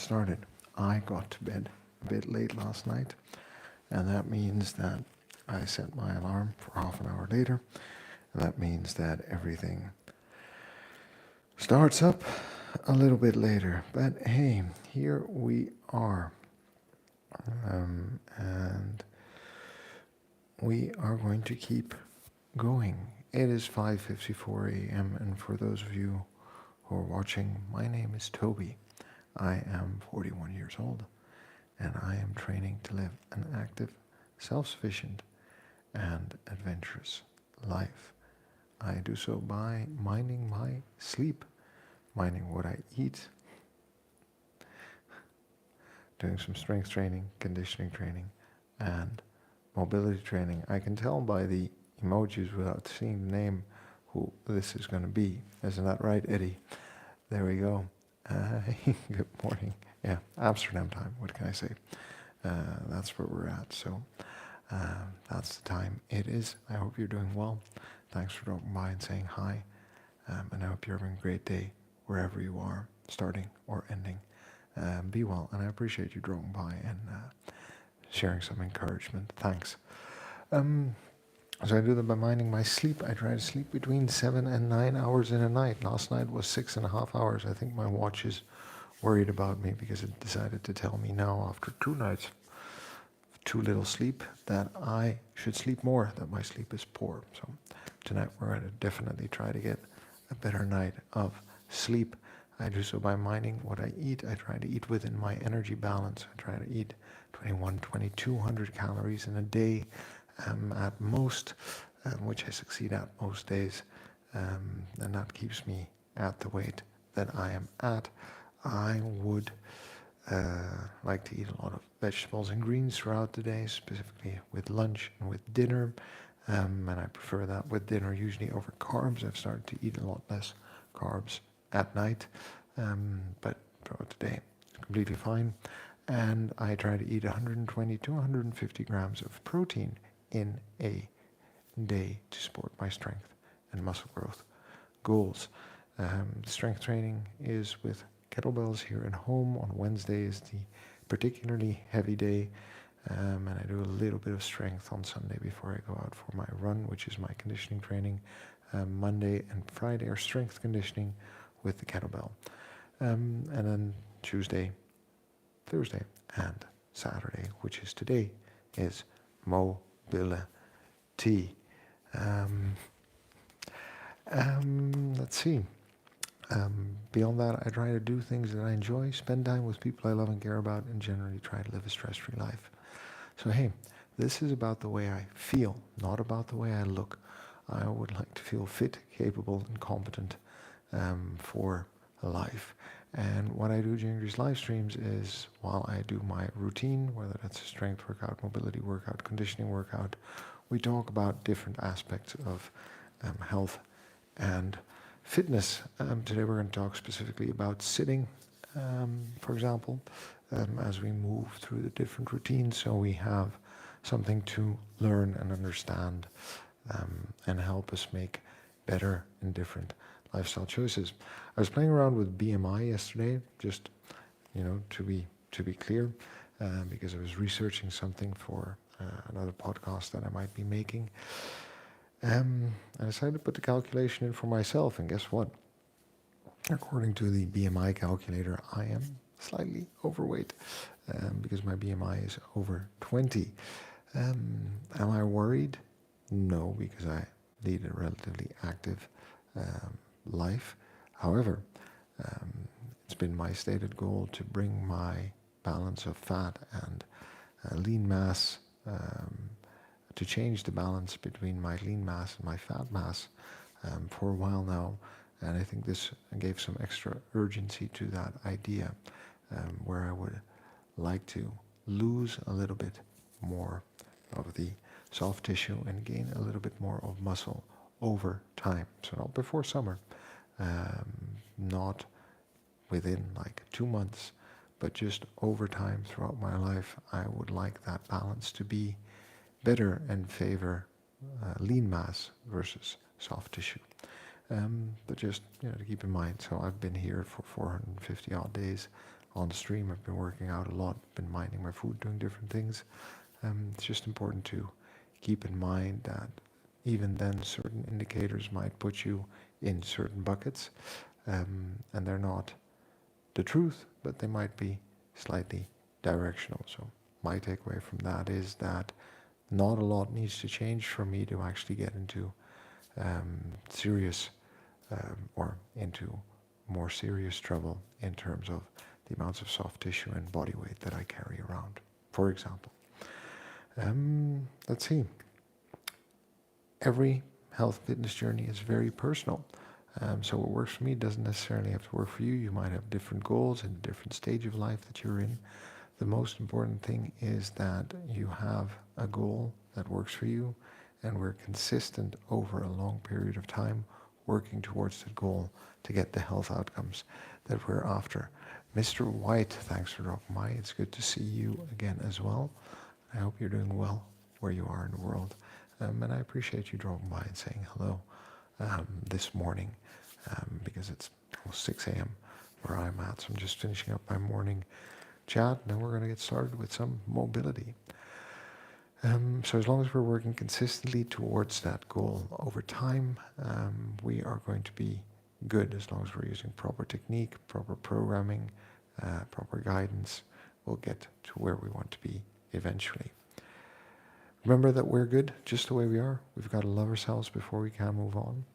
started. I got to bed a bit late last night, and that means that I set my alarm for half an hour later. And that means that everything starts up a little bit later. But hey, here we are. And we are going to keep going. It is 5:54 a.m. and for those of you who are watching, my name is Toby. I am 41 years old and I am training to live an active, self-sufficient and adventurous life. I do so by minding my sleep, minding what I eat, doing some strength training, conditioning training, and mobility training. I can tell by the emojis without seeing the name who this is going to be. Isn't that right, Eddie? There we go. Good morning. Yeah, Amsterdam time. What can I say? That's where we're at. So that's the time it is. I hope you're doing well. Thanks for dropping by and saying hi. And I hope you're having a great day wherever you are, starting or ending. Be well, and I appreciate you dropping by and sharing some encouragement. Thanks. So I do that by minding my sleep. I try to sleep between 7 and 9 hours in a night. Last night was 6.5 hours. I think my watch is worried about me because it decided to tell me now after 2 nights, too little sleep, that I should sleep more, that my sleep is poor. So tonight we're going to definitely try to get a better night of sleep. I do so by minding what I eat. I try to eat within my energy balance. I try to eat 2,200 calories in a day at most, which I succeed at most days. And that keeps me at the weight that I am at. I would like to eat a lot of vegetables and greens throughout the day, specifically with lunch and with dinner. And I prefer that with dinner usually over carbs. I've started to eat a lot less carbs at night, but throughout the day it's completely fine. And I try to eat 120 to 150 grams of protein in a day to support my strength and muscle growth goals. Strength training is with kettlebells here at home. On Wednesday is the particularly heavy day, and I do a little bit of strength on Sunday before I go out for my run, which is my conditioning training. Monday and Friday are strength conditioning with the kettlebell. And then Tuesday, Thursday, and Saturday, which is today, is mobility. Let's see. Beyond that, I try to do things that I enjoy, spend time with people I love and care about, and generally try to live a stress-free life. So hey, this is about the way I feel, not about the way I look. I would like to feel fit, capable, and competent for life. And what I do during these live streams is, while I do my routine, whether that's a strength workout, mobility workout, conditioning workout, we talk about different aspects of health and fitness. Today we're going to talk specifically about sitting, for example, as we move through the different routines, so we have something to learn and understand and help us make better and different lifestyle choices. I was playing around with BMI yesterday, just to be clear, because I was researching something for another podcast that I might be making. I decided to put the calculation in for myself, and guess what? According to the BMI calculator, I am slightly overweight because my BMI is over 20. Am I worried? No, because I lead a relatively active life. However, it's been my stated goal to bring my balance of fat and lean mass, to change the balance between my lean mass and my fat mass for a while now. And I think this gave some extra urgency to that idea, where I would like to lose a little bit more of the soft tissue and gain a little bit more of muscle over time. So not before summer, not within like 2 months, but just over time throughout my life. I would like that balance to be better and favor lean mass versus soft tissue. But just to keep in mind, so I've been here for 450 odd days on the stream. I've been working out a lot, been minding my food, doing different things. It's just important to keep in mind that even then certain indicators might put you in certain buckets, and they're not the truth, but they might be slightly directional. So my takeaway from that is that not a lot needs to change for me to actually get into serious or into more serious trouble in terms of the amounts of soft tissue and body weight that I carry around, for example. Let's see. Every health fitness journey is very personal. So what works for me doesn't necessarily have to work for you. You might have different goals and a different stage of life that you're in. The most important thing is that you have a goal that works for you, and we're consistent over a long period of time working towards that goal to get the health outcomes that we're after. Mr. White, thanks for dropping by. It's good to see you again as well. I hope you're doing well where you are in the world. And I appreciate you dropping by and saying hello this morning, because it's almost 6 a.m. where I'm at. So I'm just finishing up my morning chat, and then we're going to get started with some mobility. So as long as we're working consistently towards that goal over time, we are going to be good. As long as we're using proper technique, proper programming, proper guidance, we'll get to where we want to be eventually. Remember that we're good just the way we are. We've got to love ourselves before we can move on.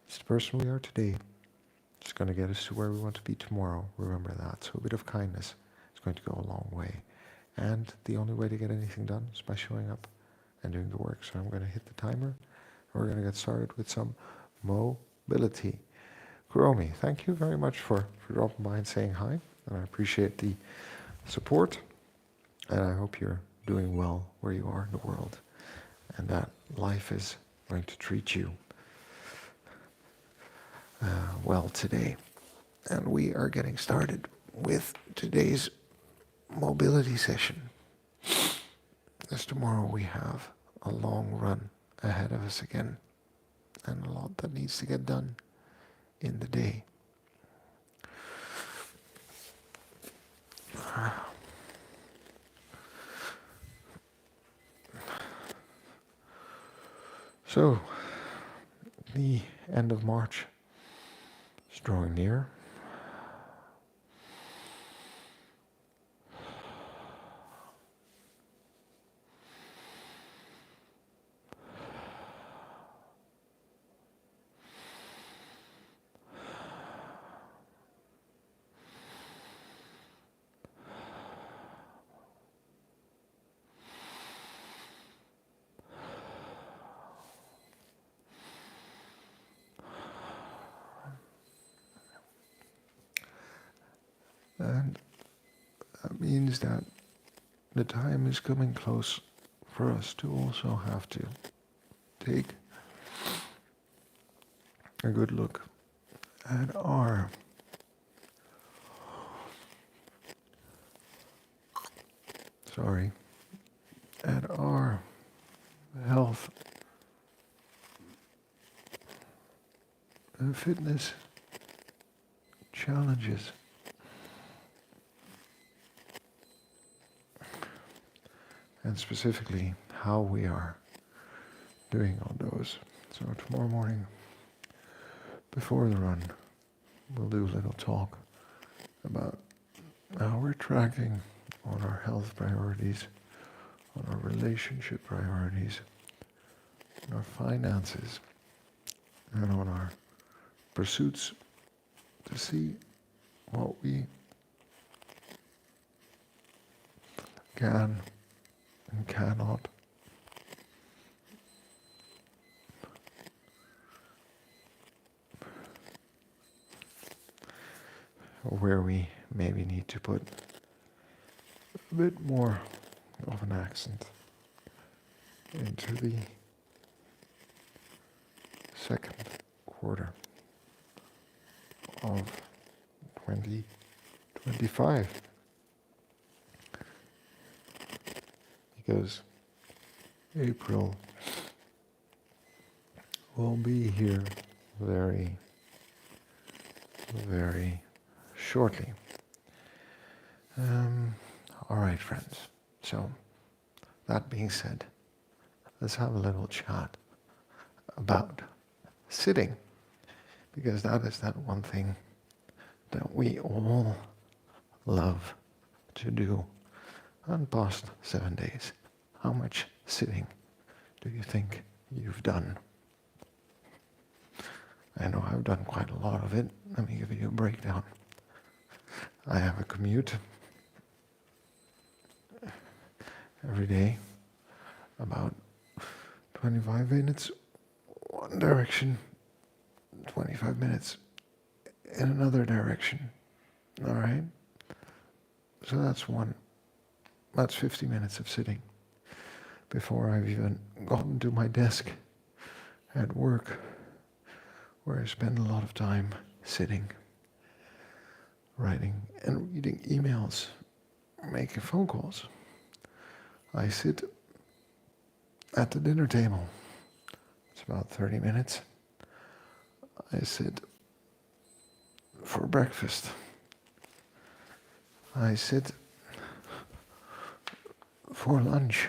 It's the person we are today. It's going to get us to where we want to be tomorrow. Remember that. So a bit of kindness is going to go a long way. And the only way to get anything done is by showing up and doing the work. So I'm going to hit the timer, and we're going to get started with some mobility. Kuromi, thank you very much for dropping by and saying hi. And I appreciate the support. And I hope you're doing well where you are in the world, and that life is going to treat you well today. And we are getting started with today's mobility session. As tomorrow we have a long run ahead of us again, and a lot that needs to get done in the day. So, the end of March is drawing near. And that means that the time is coming close for us to also have to take a good look at our health and fitness challenges. And specifically how we are doing on those. So tomorrow morning, before the run, we'll do a little talk about how we're tracking on our health priorities, on our relationship priorities, on our finances, and on our pursuits to see what we can and cannot or where we maybe need to put a bit more of an accent into the second quarter of 2025. Because April will be here very, very shortly. All right, friends. So, that being said, let's have a little chat about sitting, because that is that one thing that we all love to do on past 7 days. How much sitting do you think you've done? I know I've done quite a lot of it. Let me give you a breakdown. I have a commute every day, about 25 minutes one direction, 25 minutes in another direction. All right? So that's 50 minutes of sitting before I've even gotten to my desk at work, where I spend a lot of time sitting, writing and reading emails, making phone calls. I sit at the dinner table. It's about 30 minutes. I sit for breakfast. I sit for lunch.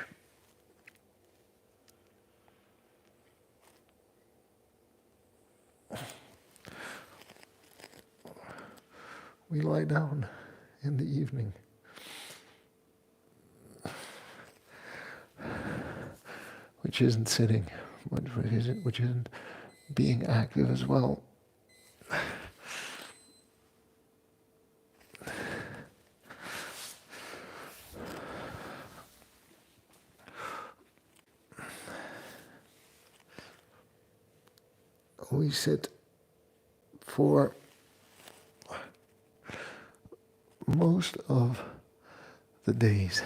We lie down in the evening. Which isn't sitting, which isn't being active as well. We sit for most of the day's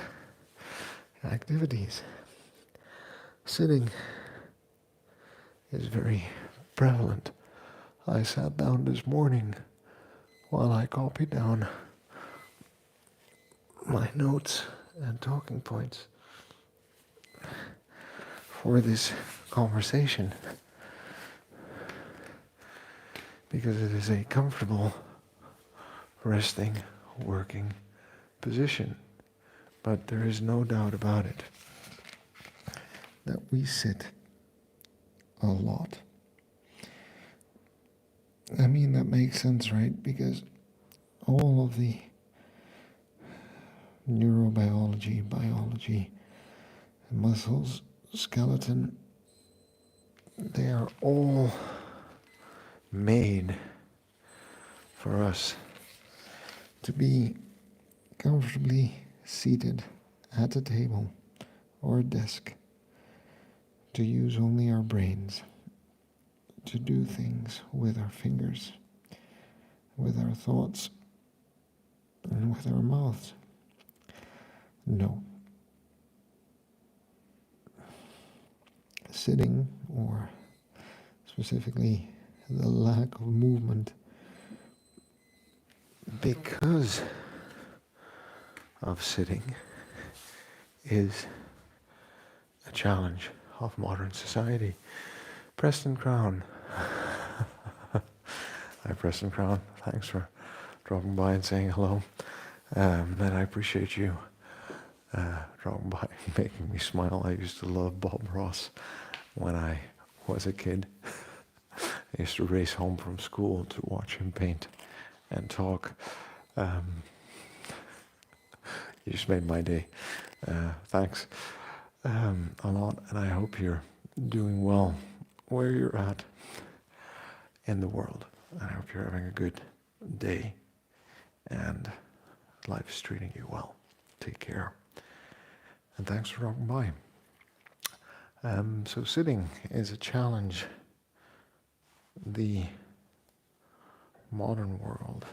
activities. Sitting is very prevalent. I sat down this morning while I copied down my notes and talking points for this conversation, because it is a comfortable, resting, working position. But there is no doubt about it that we sit a lot. I mean, that makes sense, right? Because all of the neurobiology, biology, muscles, skeleton, they are all made for us to be comfortably seated at a table or a desk, to use only our brains, to do things with our fingers, with our thoughts, and with our mouths. No. Sitting, or specifically the lack of movement, because of sitting, is a challenge of modern society. Preston Crown. Hi, Preston Crown. Thanks for dropping by and saying hello. And I appreciate you dropping by and making me smile. I used to love Bob Ross when I was a kid. I used to race home from school to watch him paint and talk. You just made my day. Thanks a lot, and I hope you're doing well where you're at in the world. I hope you're having a good day and life is treating you well. Take care. And thanks for dropping by. So sitting is a challenge the modern world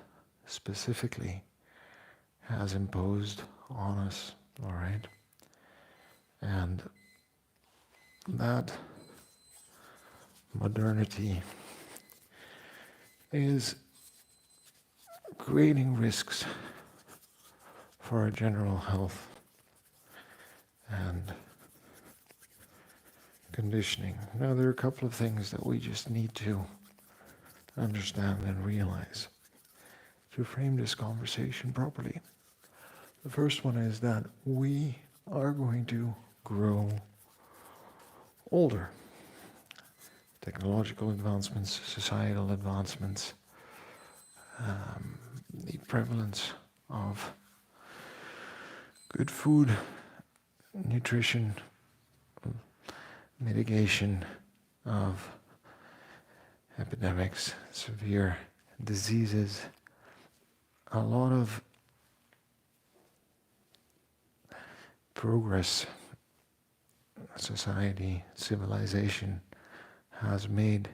specifically has imposed on us, all right? And that modernity is creating risks for our general health and conditioning. Now, there are a couple of things that we just need to understand and realize to frame this conversation properly. The first one is that we are going to grow older. Technological advancements, societal advancements, the prevalence of good food, nutrition, mitigation of epidemics, severe diseases, a lot of progress society, civilization has made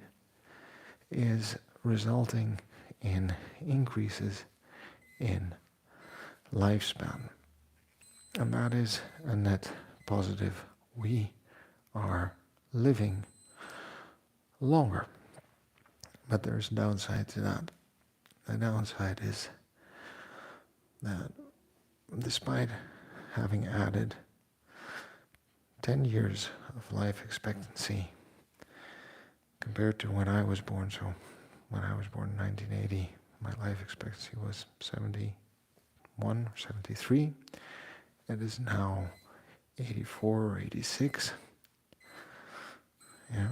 is resulting in increases in lifespan. And that is a net positive. We are living longer. But there's a downside to that. The downside is that despite having added 10 years of life expectancy compared to when I was born, so when I was born in 1980, my life expectancy was 71 or 73. It is now 84 or 86. Yeah.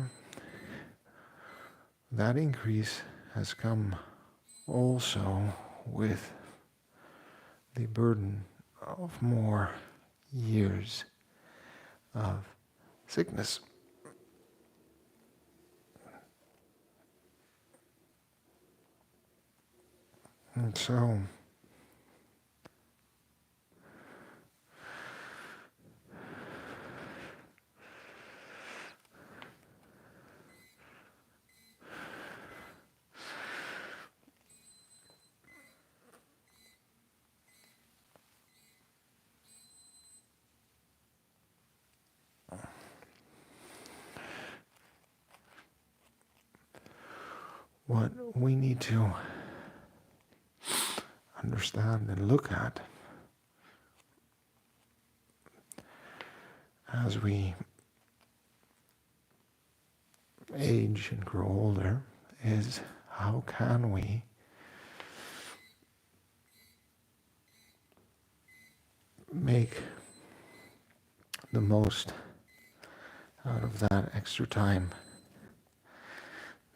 That increase has come also with the burden of more years of sickness. And so, what we need to understand and look at as we age and grow older is how can we make the most out of that extra time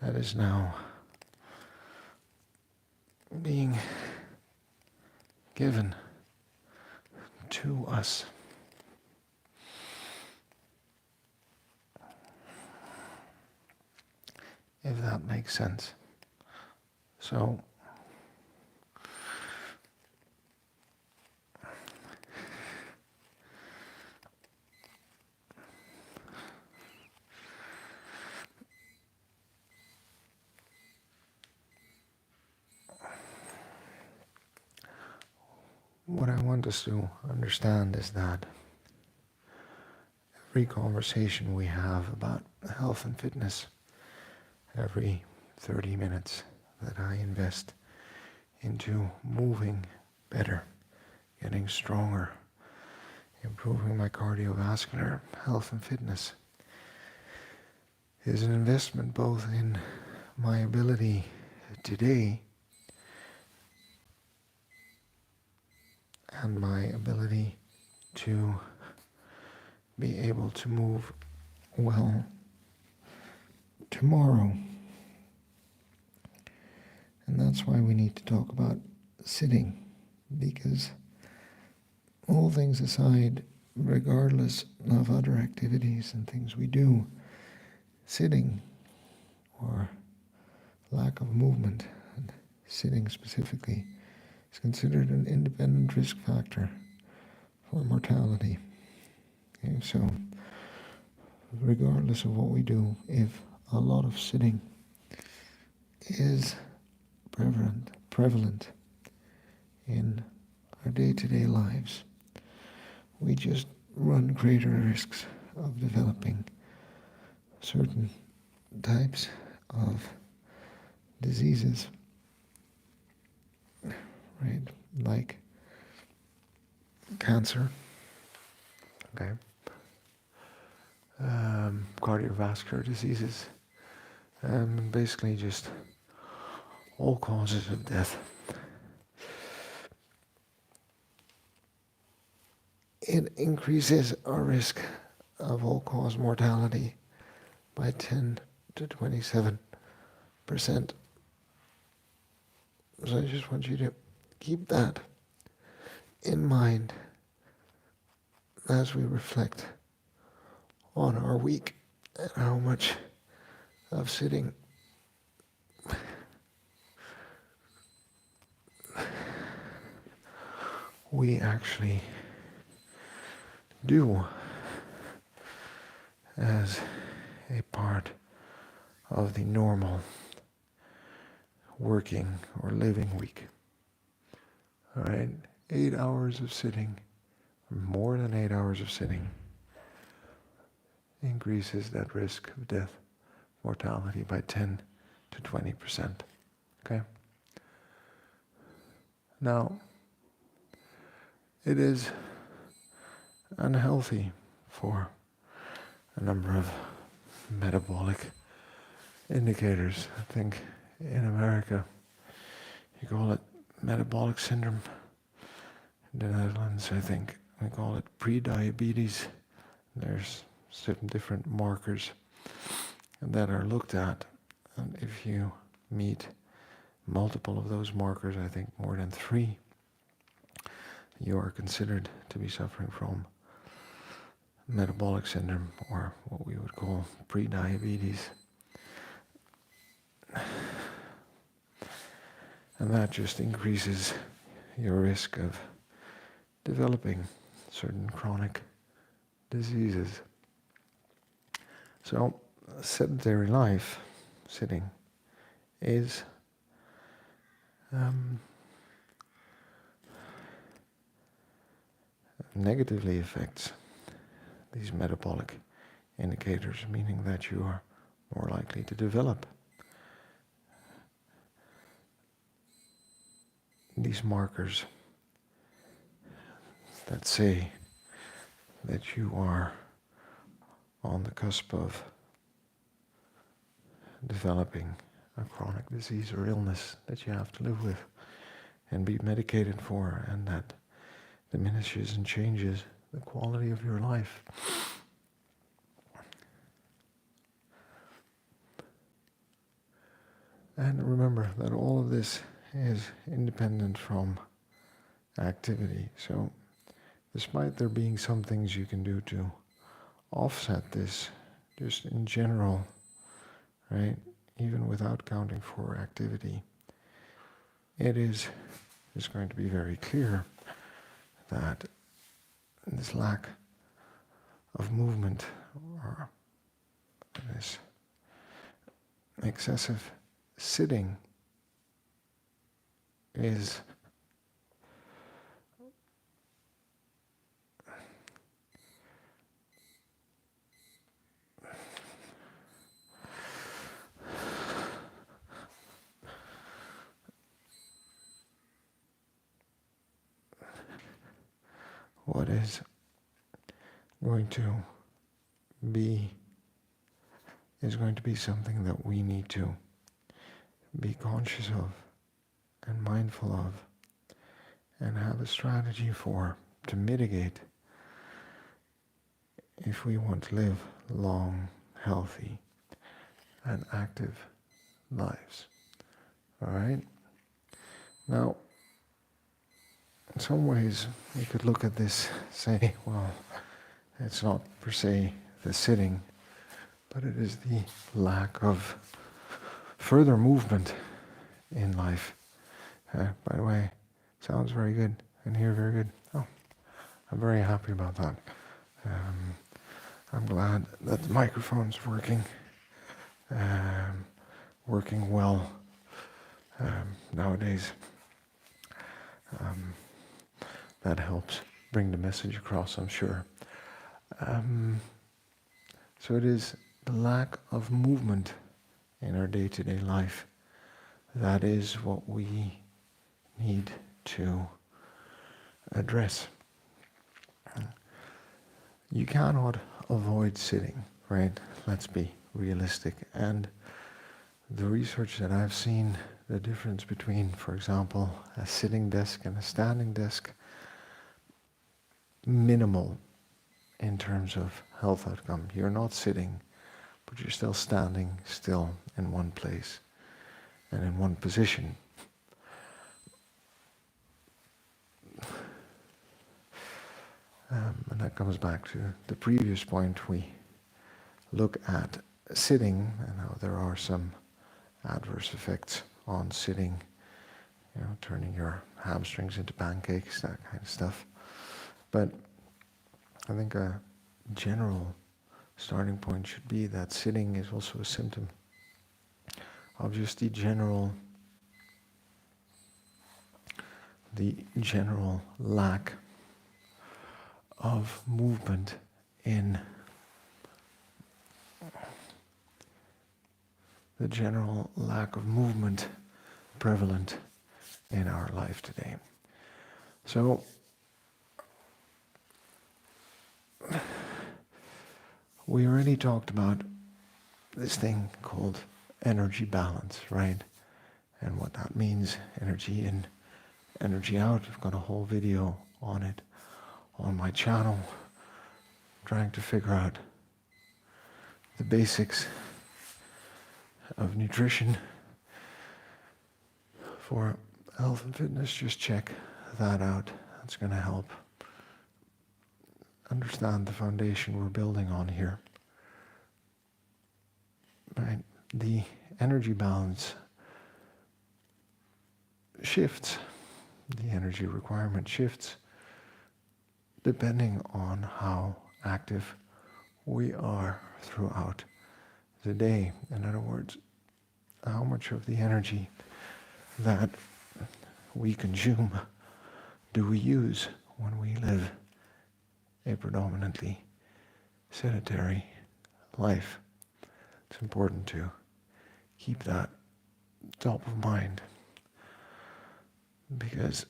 that is now being given to us. If that makes sense. So, what I want us to understand is that every conversation we have about health and fitness, every 30 minutes that I invest into moving better, getting stronger, improving my cardiovascular health and fitness, is an investment both in my ability today and my ability to be able to move well tomorrow. And that's why we need to talk about sitting, because all things aside, regardless of other activities and things we do, sitting or lack of movement, and sitting specifically, is considered an independent risk factor for mortality. Okay, so regardless of what we do, if a lot of sitting is prevalent in our day-to-day lives, we just run greater risks of developing certain types of diseases, right? Like cancer, okay, cardiovascular diseases, basically just all causes of death. it increases our risk of all-cause mortality by 10 to 27%. So I just want you to keep that in mind as we reflect on our week and how much of sitting we actually do as a part of the normal working or living week. All right, 8 hours of sitting, or more than 8 hours of sitting, increases that risk of death, mortality by 10 to 20%. Okay? Now, it is unhealthy for a number of metabolic indicators. I think in America you call it metabolic syndrome. In the Netherlands, I think we call it pre-diabetes. There's certain different markers that are looked at, and if you meet multiple of those markers, I think more than 3, you are considered to be suffering from metabolic syndrome, or what we would call pre-diabetes. And that just increases your risk of developing certain chronic diseases. So, sedentary life, sitting, is negatively affects these metabolic indicators, meaning that you are more likely to develop these markers that say that you are on the cusp of developing a chronic disease or illness that you have to live with and be medicated for, and that diminishes and changes the quality of your life. And remember that all of this is independent from activity. So despite there being some things you can do to offset this, just in general, right, even without counting for activity, it is going to be very clear that this lack of movement, or this excessive sitting, is what is going to be something that we need to be conscious of and mindful of and have a strategy for, to mitigate if we want to live long, healthy, and active lives. All right? Now, in some ways, we could look at this, say, well, it's not per se the sitting, but it is the lack of further movement in life. By the way, sounds very good and here very good. Oh, I'm very happy about that. I'm glad that the microphone's working well nowadays. That helps bring the message across, I'm sure. So it is the lack of movement in our day-to-day life that is what we need to address. You cannot avoid sitting, right? Let's be realistic. And the research that I've seen, the difference between, for example, a sitting desk and a standing desk, minimal in terms of health outcome. You're not sitting, but you're still standing still in one place and in one position. And that comes back to the previous point. We look at sitting and how there are some adverse effects on sitting, turning your hamstrings into pancakes, that kind of stuff. But I think a general starting point should be that sitting is also a symptom of just the general lack of movement prevalent in our life today. So we already talked about this thing called energy balance, right? And what that means, energy in, energy out. I've got a whole video on it on my channel, trying to figure out the basics of nutrition for health and fitness. Just check that out. That's going to help understand the foundation we're building on here. Right? The energy balance shifts, the energy requirement shifts depending on how active we are throughout the day. In other words, how much of the energy that we consume do we use when we live a predominantly sedentary life. It's important to keep that top of mind, because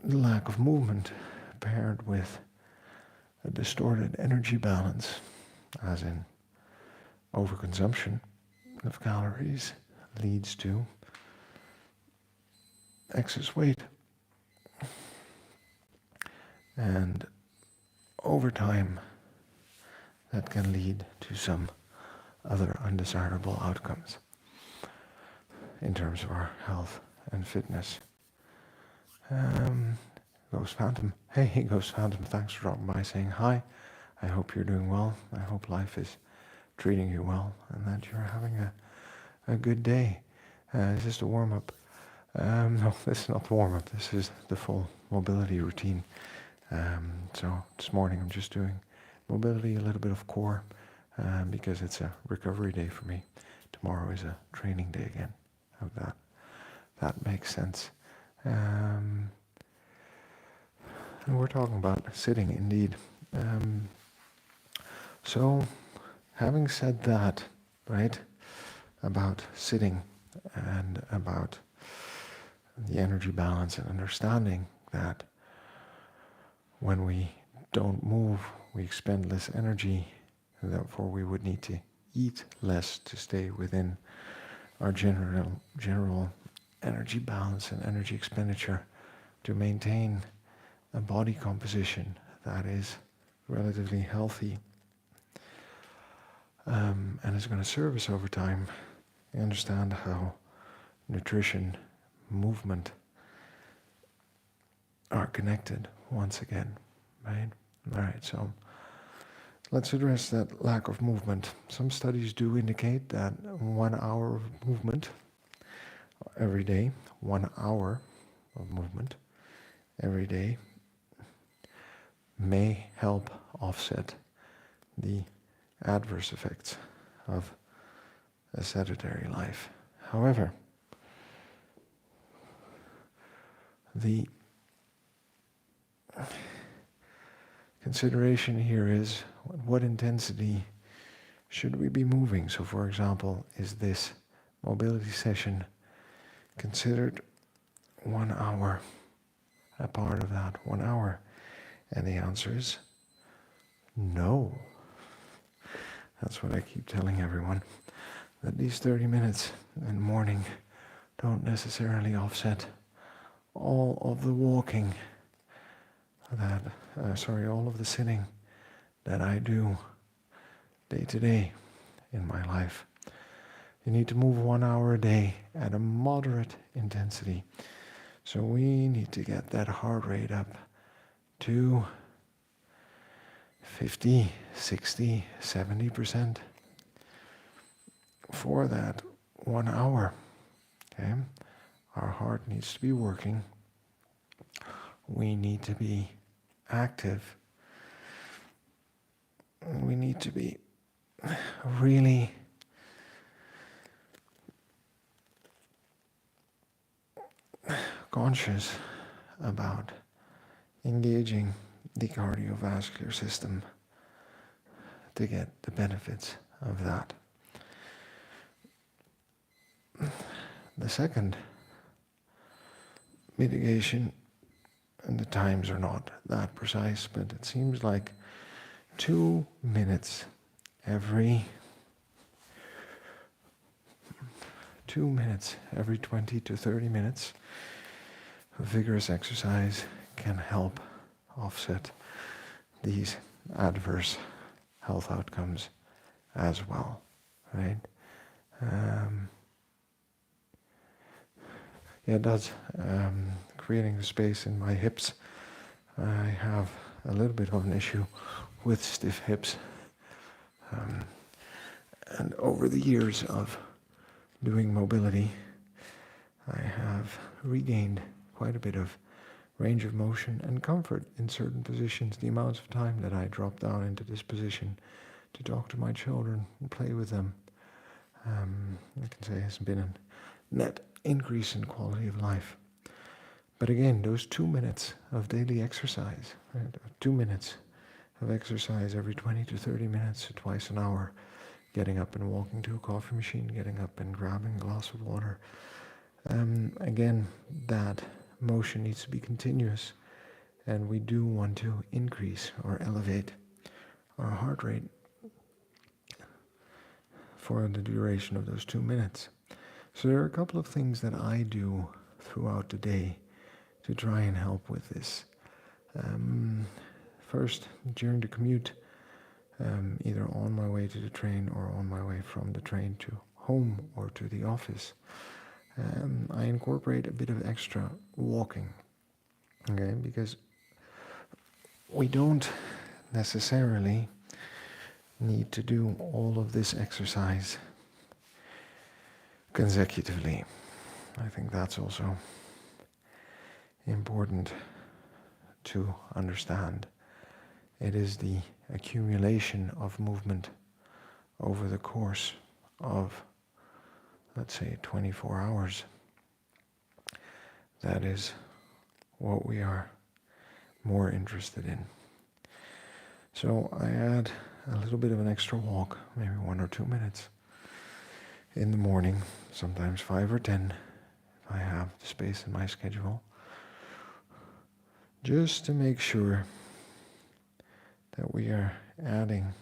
the lack of movement paired with a distorted energy balance, as in overconsumption of calories, leads to excess weight. And over time, that can lead to some other undesirable outcomes in terms of our health and fitness. Ghost Phantom. Hey, Ghost Phantom, thanks for dropping by, saying hi. I hope you're doing well. I hope life is treating you well and that you're having a good day. Is this the warm-up? No, this is not the warm-up. This is the full mobility routine. So this morning I'm just doing mobility, a little bit of core, because it's a recovery day for me. Tomorrow is a training day again. Hope that makes sense. And we're talking about sitting, indeed. So, having said that, right, about sitting and about the energy balance and understanding that when we don't move, we expend less energy, and therefore we would need to eat less to stay within our general energy balance and energy expenditure to maintain a body composition that is relatively healthy and is going to serve us over time. You understand how nutrition, movement are connected once again, right? All right, so let's address that lack of movement. Some studies do indicate that 1 hour of movement every day, 1 hour of movement every day may help offset the adverse effects of a sedentary life. However, the consideration here is what intensity should we be moving? So for example, is this mobility session considered 1 hour, a part of that 1 hour? And the answer is no. That's what I keep telling everyone, that these 30 minutes in the morning don't necessarily offset all of the walking that all of the sitting that I do day to day in my life. You need to move 1 hour a day at a moderate intensity. So we need to get that heart rate up to 50, 60, 70% for that 1 hour. Okay? Our heart needs to be working. We need to be active. We need to be really conscious about engaging the cardiovascular system to get the benefits of that. The second mitigation, and the times are not that precise, but it seems like 2 minutes every 20 to 30 minutes of vigorous exercise can help offset these adverse health outcomes as well, right? It does. Creating the space in my hips. I have a little bit of an issue with stiff hips. And over the years of doing mobility, I have regained quite a bit of range of motion and comfort in certain positions. The amounts of time that I drop down into this position to talk to my children and play with them, I can say has been a net increase in quality of life. But again, those 2 minutes of daily exercise, right? 2 minutes of exercise every 20 to 30 minutes, twice an hour, getting up and walking to a coffee machine, getting up and grabbing a glass of water. Again, that motion needs to be continuous, and we do want to increase or elevate our heart rate for the duration of those 2 minutes. So there are a couple of things that I do throughout the day to try and help with this. First, during the commute, either on my way to the train or on my way from the train to home or to the office, I incorporate a bit of extra walking, okay? Because we don't necessarily need to do all of this exercise consecutively. I think that's also important to understand. It is the accumulation of movement over the course of, let's say, 24 hours. That is what we are more interested in. So I add a little bit of an extra walk, maybe 1 or 2 minutes in the morning, sometimes 5 or 10 if I have the space in my schedule, just to make sure that we are adding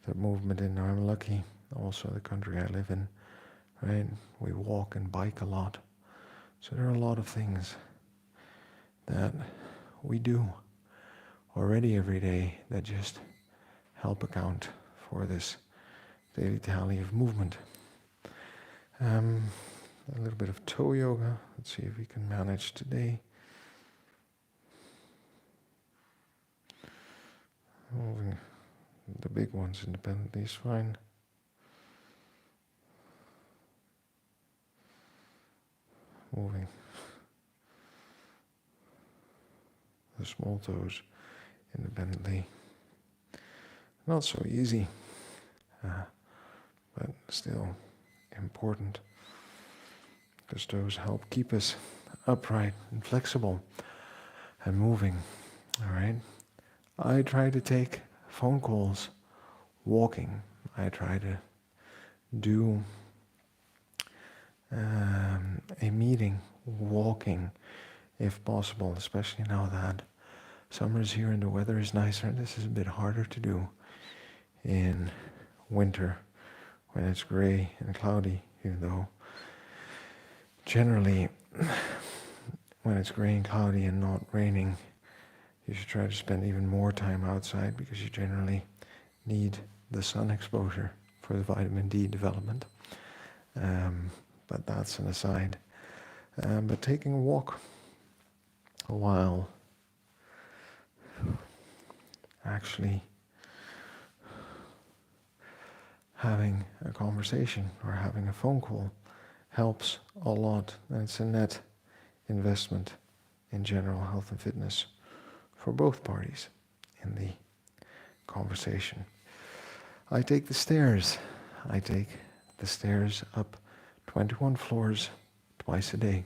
the movement in. Now, I'm lucky, also the country I live in, right? We walk and bike a lot. So there are a lot of things that we do already every day that just help account for this daily tally of movement. A little bit of toe yoga. Let's see if we can manage today. Moving the big ones independently is fine. Moving the small toes independently. Not so easy, but still important, because those help keep us upright and flexible and moving. All right. I try to take phone calls walking. I try to do a meeting walking if possible, especially now that summer is here and the weather is nicer. This is a bit harder to do in winter when it's gray and cloudy, even though generally when it's gray and cloudy and not raining, you should try to spend even more time outside because you generally need the sun exposure for the vitamin D development. But that's an aside. But taking a walk while actually having a conversation or having a phone call helps a lot, and it's a net investment in general health and fitness for both parties in the conversation. I take the stairs. I take the stairs up 21 floors twice a day.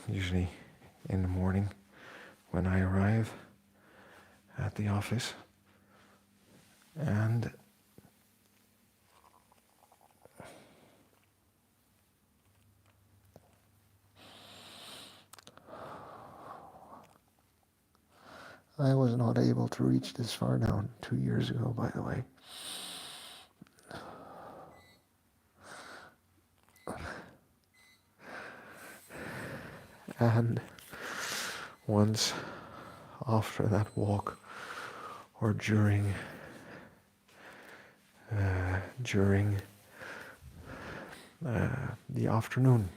Usually in the morning when I arrive at the office, and I was not able to reach this far down 2 years ago, by the way. And once after that walk, or during the afternoon,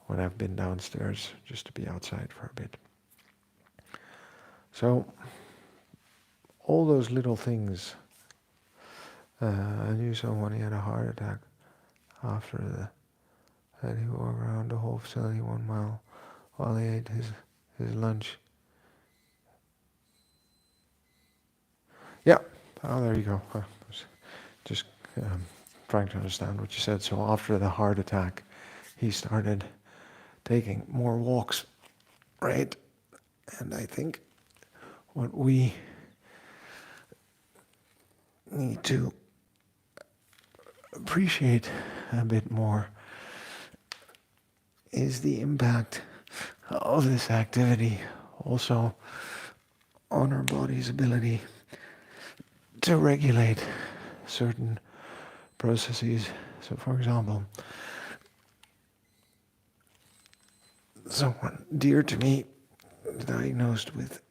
when I've been downstairs just to be outside for a bit. So all those little things. I knew someone, he had a heart attack after that he walked around the whole facility 1 mile while he ate his lunch. Yeah, oh, there you go. I was just trying to understand what you said. So after the heart attack, he started taking more walks, right? And I think what we need to appreciate a bit more is the impact of this activity also on our body's ability to regulate certain processes. So for example, someone dear to me diagnosed with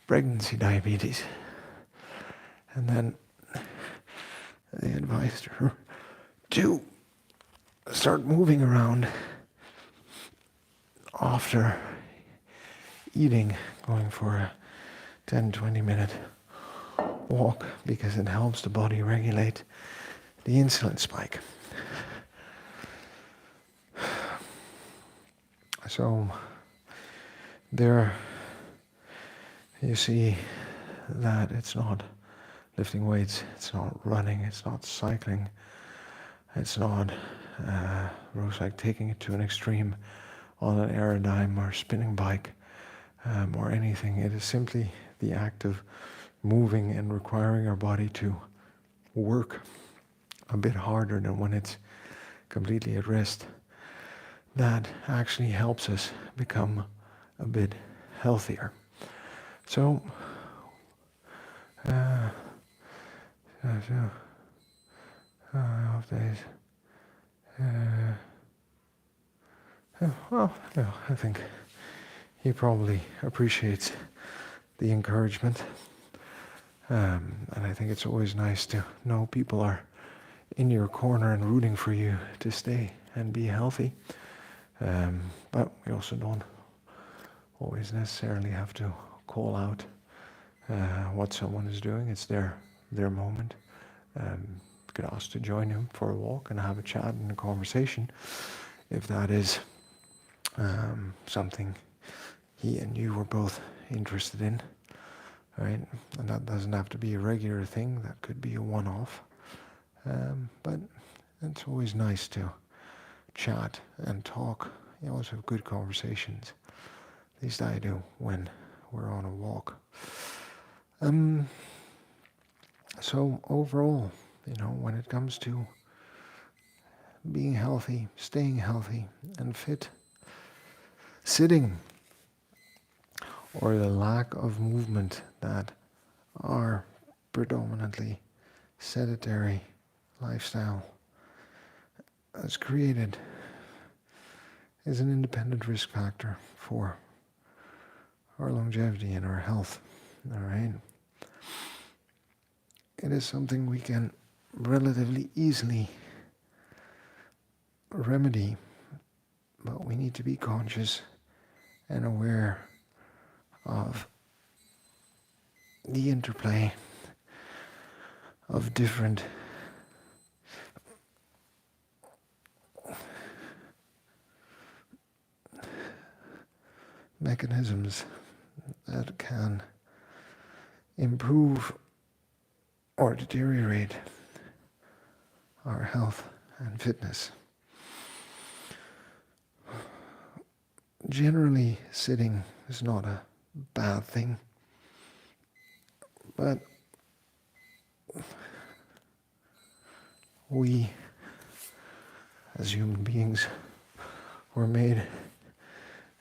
pregnancy diabetes, and then they advised her to start moving around after eating, going for a 10-20 minute walk because it helps the body regulate the insulin spike. So there you see that it's not lifting weights, it's not running, it's not cycling, it's not like taking it to an extreme on an aerodyne or spinning bike or anything. It is simply the act of moving and requiring our body to work a bit harder than when it's completely at rest. That actually helps us become a bit healthier. So, off days. Well, yeah, I think he probably appreciates the encouragement. And I think it's always nice to know people are in your corner and rooting for you to stay and be healthy. But we also don't always necessarily have to call out what someone is doing. It's their moment. You could ask to join him for a walk and have a chat and a conversation if that is something he and you were both interested in, right? And that doesn't have to be a regular thing. That could be a one-off. But it's always nice to chat and talk. You always have good conversations. At least I do when we're on a walk. So overall, when it comes to being healthy, staying healthy and fit, sitting or the lack of movement that our predominantly sedentary lifestyle has created is an independent risk factor for our longevity and our health. All right? It is something we can relatively easily remedy, but we need to be conscious and aware of the interplay of different mechanisms that can improve or deteriorate our health and fitness. Generally, sitting is not a bad thing, but we, as human beings, were made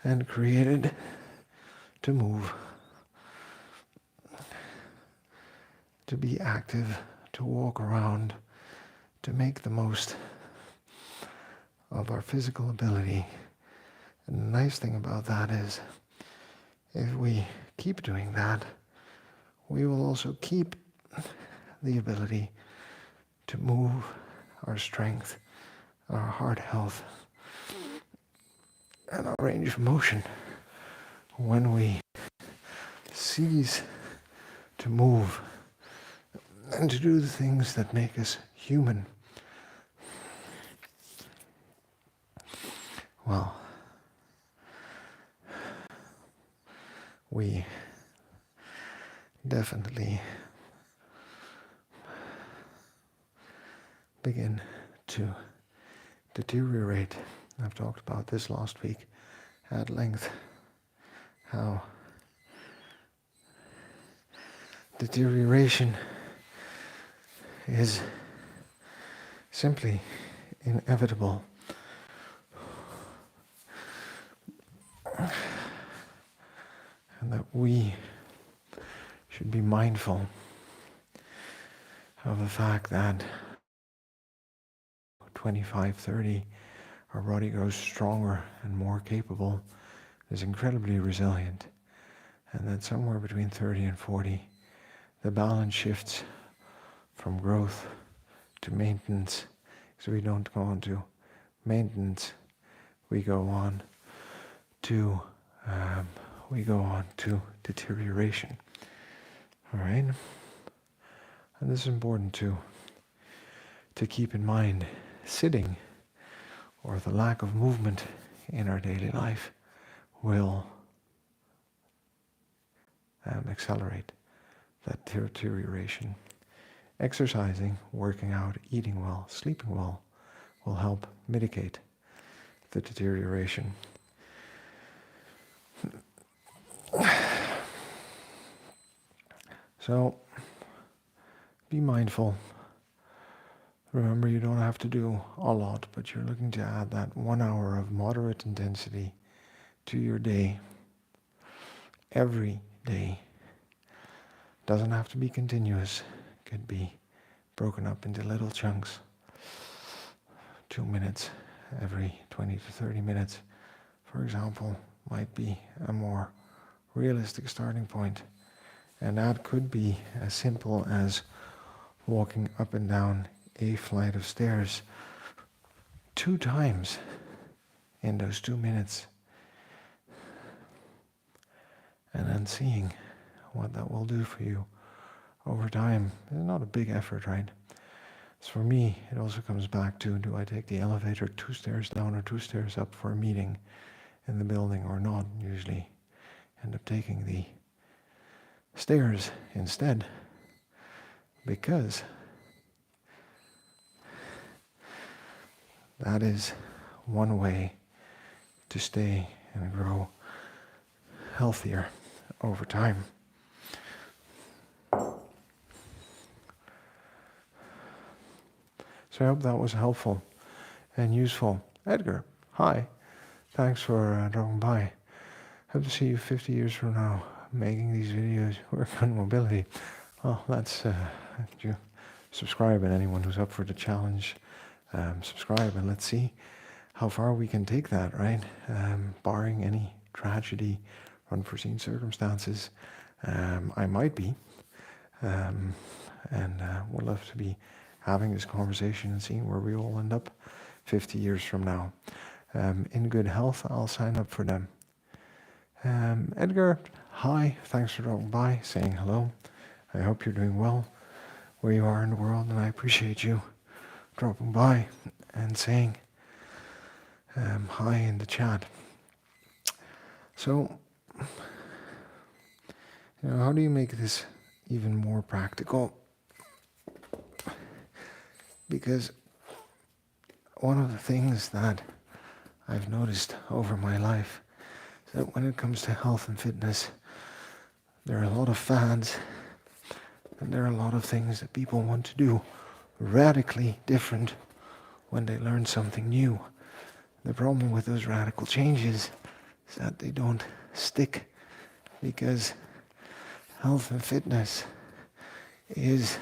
and created to move, to be active, to walk around, to make the most of our physical ability. And the nice thing about that is, if we keep doing that, we will also keep the ability to move our strength, our heart health, and our range of motion. When we cease to move and to do the things that make us human, well, we definitely begin to deteriorate. I've talked about this last week at length, how deterioration is simply inevitable. And that we should be mindful of the fact that 25, 30, our body grows stronger and more capable, is incredibly resilient, and that somewhere between 30 and 40, the balance shifts from growth to maintenance. So we don't go on to maintenance, we go on to deterioration. All right, and this is important to keep in mind. Sitting, or the lack of movement in our daily life, will accelerate that deterioration. Exercising, working out, eating well, sleeping well will help mitigate the deterioration. So, be mindful. Remember, you don't have to do a lot, but you're looking to add that 1 hour of moderate intensity to your day, every day. Doesn't have to be continuous. It could be broken up into little chunks. 2 minutes every 20 to 30 minutes, for example, might be a more realistic starting point. And that could be as simple as walking up and down a flight of stairs 2 times in those 2 minutes, and then seeing what that will do for you over time. It's not a big effort, right? So for me, it also comes back to, do I take the elevator 2 stairs down or 2 stairs up for a meeting in the building or not? Usually end up taking the stairs instead, because that is one way to stay and grow healthier over time. So I hope that was helpful and useful. Edgar, hi. Thanks for dropping by. Hope to see you 50 years from now making these videos, working on mobility. Well, that's you subscribe, and anyone who's up for the challenge, subscribe, and let's see how far we can take that, right? Barring any tragedy unforeseen circumstances, I might be. And would love to be having this conversation and seeing where we all end up 50 years from now. In good health, I'll sign up for them. Edgar, hi, thanks for dropping by, saying hello. I hope you're doing well where you are in the world, and I appreciate you dropping by and saying hi in the chat. So, how do you make this even more practical? Because one of the things that I've noticed over my life is that when it comes to health and fitness, there are a lot of fads, and there are a lot of things that people want to do radically different when they learn something new. The problem with those radical changes is that they don't stick, because health and fitness is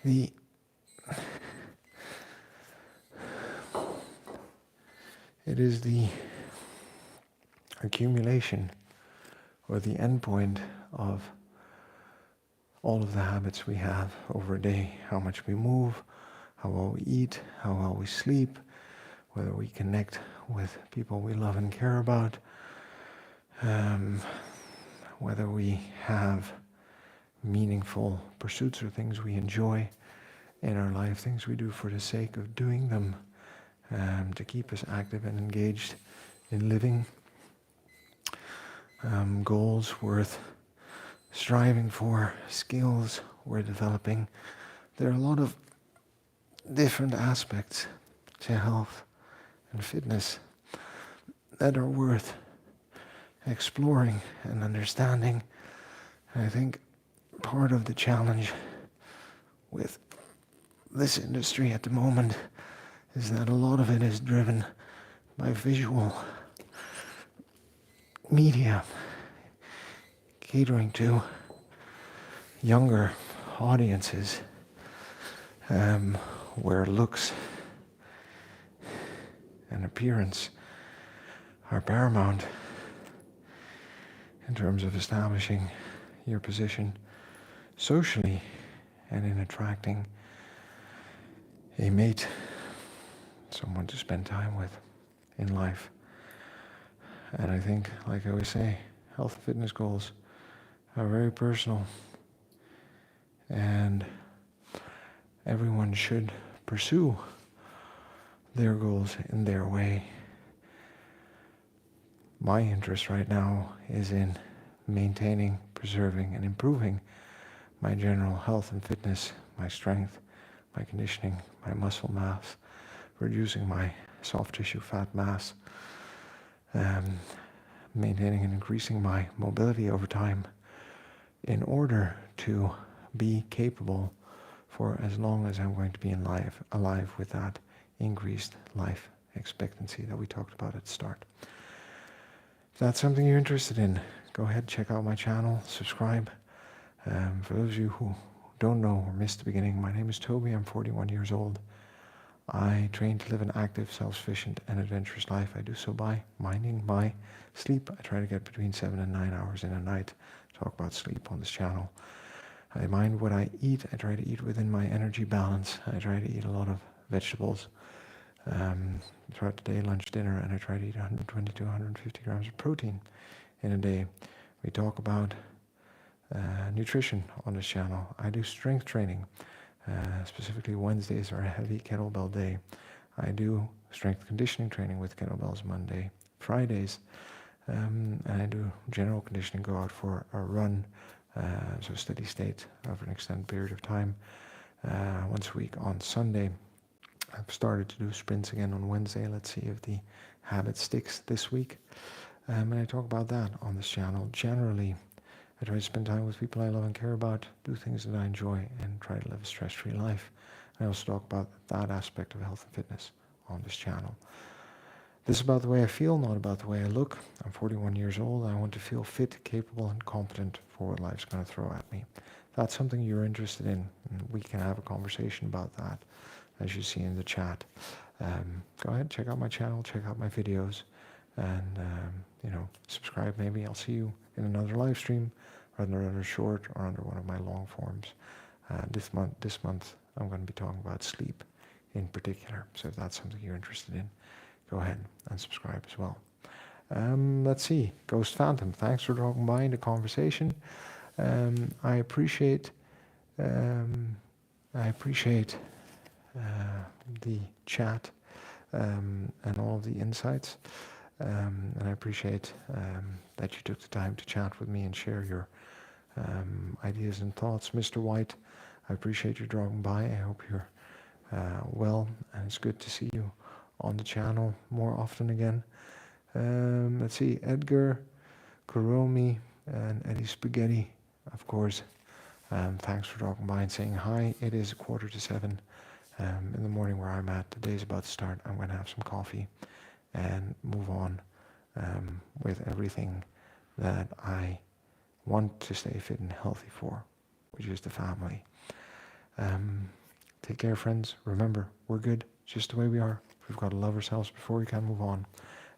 the accumulation or the endpoint of all of the habits we have over a day. How much we move, how well we eat, how well we sleep, whether we connect with people we love and care about, whether we have meaningful pursuits or things we enjoy in our life, things we do for the sake of doing them, to keep us active and engaged in living, goals worth striving for, skills we're developing. There are a lot of different aspects to health and fitness that are worth exploring and understanding. And I think part of the challenge with this industry at the moment is that a lot of it is driven by visual media, catering to younger audiences, where looks and appearance are paramount in terms of establishing your position socially and in attracting a mate, someone to spend time with in life. And I think, like I always say, health and fitness goals are very personal, and everyone should pursue their goals in their way. My interest right now is in maintaining, preserving, and improving my general health and fitness, my strength, my conditioning, my muscle mass, reducing my soft tissue fat mass, maintaining and increasing my mobility over time in order to be capable for as long as I'm going to be alive with that increased life expectancy that we talked about at the start. If that's something you're interested in, go ahead, check out my channel, subscribe. For those of you who don't know or missed the beginning, my name is Toby, I'm 41 years old. I train to live an active, self-sufficient and adventurous life. I do so by minding my sleep. I try to get between 7 and 9 hours in a night. Talk about sleep on this channel. I mind what I eat. I try to eat within my energy balance. I try to eat a lot of vegetables throughout the day, lunch, dinner, and I try to eat 120 to 150 grams of protein in a day. We talk about nutrition on this channel. I do strength training. Specifically Wednesdays are a heavy kettlebell day. I do strength conditioning training with kettlebells Monday, Fridays, and I do general conditioning, go out for a run, so steady state over an extended period of time, once a week on Sunday. I've started to do sprints again on Wednesday. Let's see if the habit sticks this week. And I talk about that on this channel. Generally, I try to spend time with people I love and care about, do things that I enjoy, and try to live a stress-free life. I also talk about that aspect of health and fitness on this channel. This is about the way I feel, not about the way I look. I'm 41 years old. I want to feel fit, capable, and competent for what life's going to throw at me. If that's something you're interested in, we can have a conversation about that, as you see in the chat. Go ahead, check out my channel, check out my videos, and subscribe maybe. I'll see you in another live stream, or another short, or under one of my long forms. This month I'm going to be talking about sleep in particular. So if that's something you're interested in, go ahead and subscribe as well. Let's see, Ghost Phantom, thanks for dropping by in the conversation. I appreciate the chat and all the insights, and I appreciate that you took the time to chat with me and share your ideas and thoughts. Mr. White, I appreciate you dropping by. I hope you're well, and it's good to see you on the channel more often again. Let's see, Edgar, Kuromi, and Eddie Spaghetti, of course. Thanks for dropping by and saying hi. It is 6:45 in the morning where I'm at. The day's about to start. I'm going to have some coffee and move on with everything that I want to stay fit and healthy for, which is the family. Take care, friends. Remember, we're good just the way we are. We've got to love ourselves before we can move on.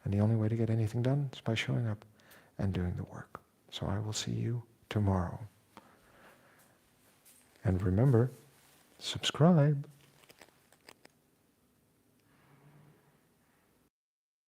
And the only way to get anything done is by showing up and doing the work. So I will see you tomorrow. And remember, subscribe.